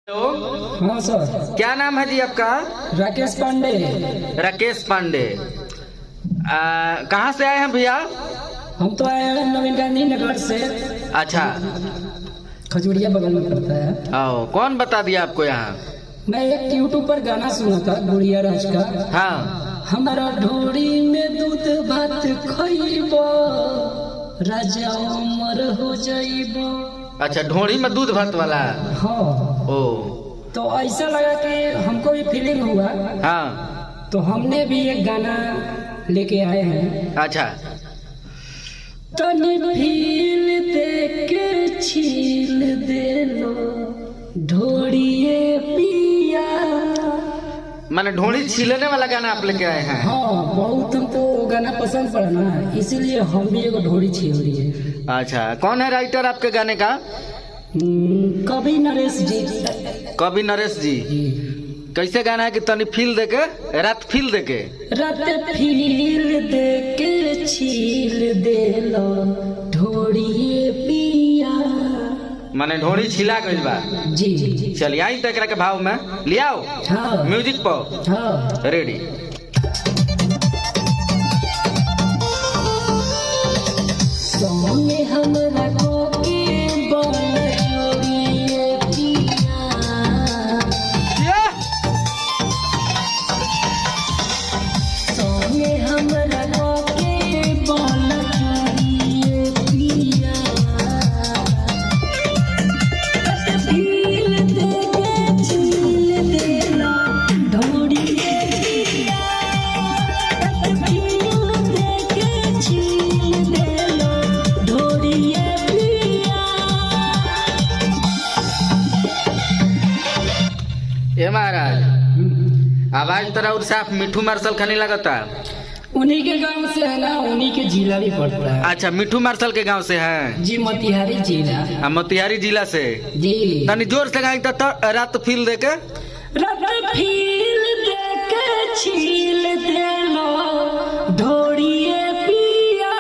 Hello. हाँ सर। क्या नाम है जी आपका? राकेश पांडे। राकेश पांडे। कहाँ से आए हैं भैया? हम तो आए हैं नवीन गांधी नगर से। अच्छा, खजूरिया बगल में पड़ता है। आओ, कौन बता दिया आपको यहाँ? मैं एक यूट्यूब पर गाना सुना था गुड़िया राज का। हाँ। हमारा ढोरी में दूध भात खइबो, राजा अमर हो जाइबो। अच्छा, ढोड़ी में दूध भात वाला। हाँ। ओ, तो ऐसा लगा कि हमको भी फीलिंग हुआ। हाँ। तो हमने भी एक गाना लेके आए हैं। अच्छा, तनी फील दे के छील दे लो ढोड़िए पिया। मैंने ढोड़ी छीलने वाला गाना आप लेके आए हैं? हाँ, बहुत हमको गाना पसंद पड़ा ना, इसीलिए हम भी एगो ढोड़ी छील दिए। अच्छा, कौन है राइटर आपके गाने का? कवि नरेश जी। कवि नरेश जी। कैसे गाना है कि तनी फील देके, रात फील देके, रात फील दे के छील दे लो ढोड़िए पिया। माने ढोड़ी छिला गइल बा। जी। चलिए आई तो एकरा के भाव में ले आओ। हाँ। म्यूजिक पर। हाँ। रेडी। सोने हमरा को के बनोरिए पिया। सोने हमरा को के बनोरिए पिया। फील दे के छील दे लो ढोड़िए पिया। फील दे के छील दे लो ढोड़िए पिया। ए महाराज, आवाज तरह और साफ मिठू मार्शल खाने लगता। उन्हीं के गांव से है ना, उन्हीं के जिला भी पड़ता है। अच्छा, मिठू मार्शल के गांव से हैं? जी, मोतिहारी जिला। मोतिहारी जिला से। जी। तनी जोर से गाई तो रात फील दे के। रात फील दे के छील दे लो ढोड़िए पिया।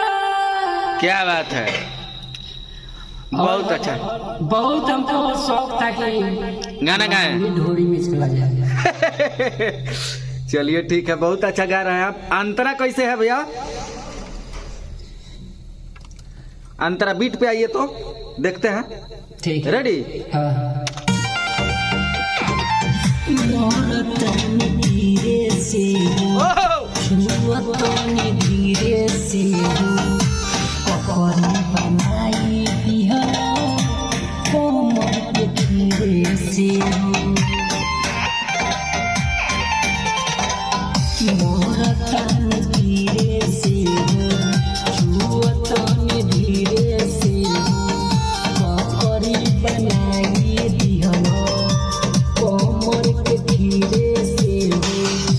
क्या बात है, बहुत अच्छा। बहुत हमको शौक था कि गाना गाए। ढोड़ी में चला जाए। चलिए ठीक है, बहुत अच्छा गा रहे हैं आप। अंतरा कैसे है भैया? अंतरा बीट पे आइए तो देखते हैं। ठीक है। रेडी? हाँ। धीरे से धीरे से बनाई दिया कोमर के धीरे से। मोरा तन धीरे से छुअतन धीरे से ककरी बनाई दिया कोमर के धीरे से।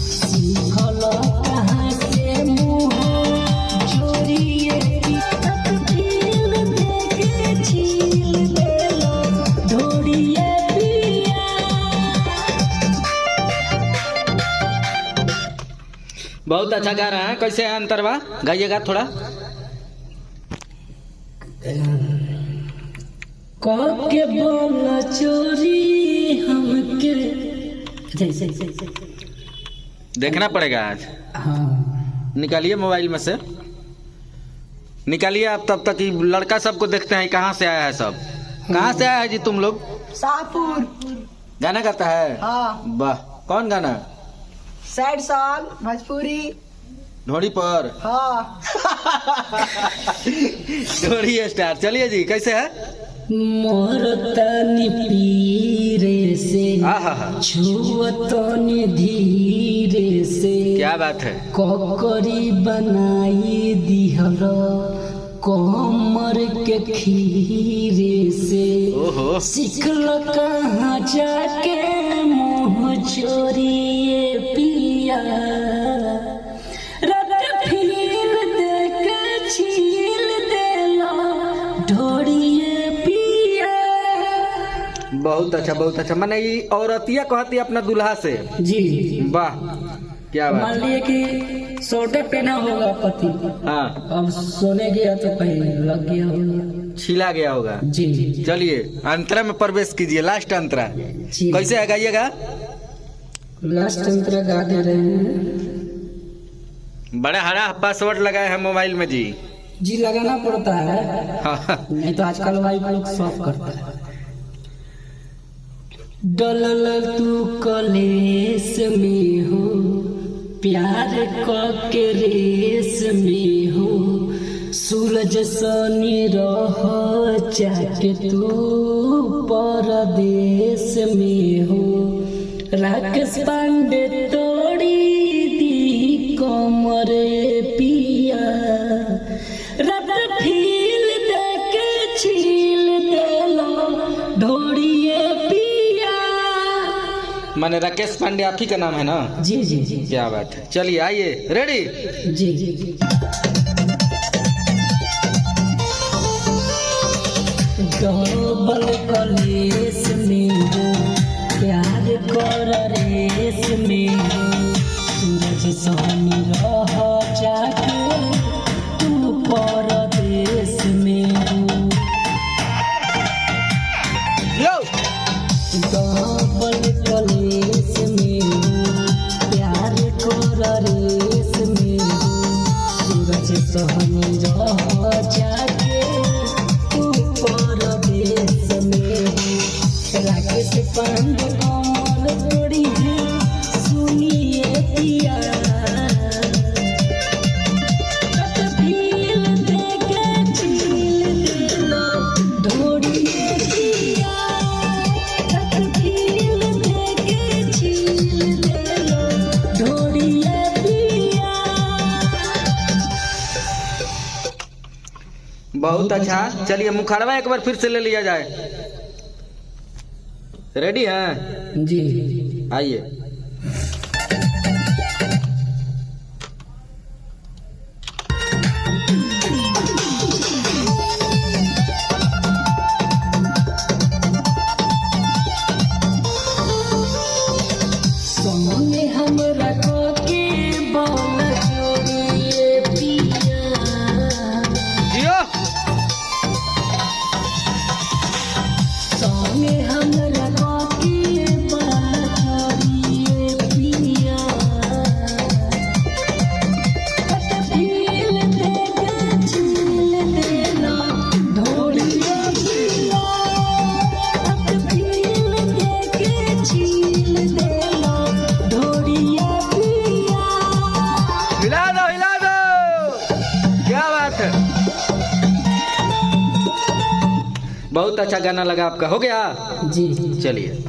सीखल कहाँ से मुँह जोड़िए फील दे के छील दे लो ढोड़िए पिया। बहुत अच्छा गा रहे हैं। कैसे है अंतरवा? गाइएगा थोड़ा। के बोला चोरी हमके जैसे देखना पड़ेगा आज। हाँ। निकालिए मोबाइल में से, निकालिए आप। तब तक ही लड़का सबको देखते हैं कहाँ से आया है सब। कहाँ से आया है जी तुम लोग? शाहपुर। गाना गाता है? हाँ। वाह, कौन गाना? Sad song Bhojpuri. ढोड़ी पर। हाँ। ढोड़ी स्टार। चलिए जी, कैसे है? मोर तनी पीरे से छुअतनी धीरे से। क्या बात है। ककरी बनाई दिहल कोमर के खीरे से। ओहो। सिखल कहाँ जाके मुँह चोरिए पिया। रात फील दे के छील दे लो ढोड़िए पिया। बहुत अच्छा, बहुत अच्छा। मैंने ये औरतिया कहती अपना दूल्हा से। जी। वाह, क्या बात मान लिए कि सोटा पहना होगा पति, हाँ अब सोने गया तो कहीं लग गया होगा। छिला गया होगा। जी चलिए अंतरा में प्रवेश कीजिए, लास्ट अंतरा जी। कैसे है गाइएगा? लास्ट अंतरा गा दे रहे हैं बड़ा हरा पासवर्ड लगाए हैं मोबाइल में जी। जी, लगाना पड़ता है, हाँ। नहीं तो आजकल वाइफ लोग सॉफ करता है। डलल तू कलेस में हो, प्यार के रेस में हो, सूरज सनी रह जाके तू परदेश में हो। राकेश पांडे तोड़ी दी कमरे पिया, रब फील देके छील देलो ढोड़िए पिया। माने राकेश पांडे आप ही का नाम है ना? जी जी जी क्या बात है। चलिए आइए, रेडी? जी जी जी। डबल कलेस में हो, प्यार कर रेस में हो, सूरज सोनी रह जाके तू परदेश में हो। लो डबल कलेस में हो, प्यार कर रेस में हो, सूरज सोनी रह जाके तू परदेश में हो। राकेश पांडे कमर तोड़ी है, सुनिए पिया, फील देके छील देलो ढोड़िए पिया, फील देके छील देलो ढोड़िए पिया। बहुत अच्छा। चलिए मुखड़वा एक बार फिर से ले लिया जाए। रेडी हैं? जी आइए। सोने हमरा को के बोल जोड़िए पिया, जियो। सोने हमरा को के बोल जोड़िए पिया, फील देके छील देलो ढोड़िए पिया, फील देके छील देलो ढोड़िए पिया। हिला दो, हिला दो। क्या बात है। बहुत अच्छा गाना लगा आपका। हो गया? जी चलिए।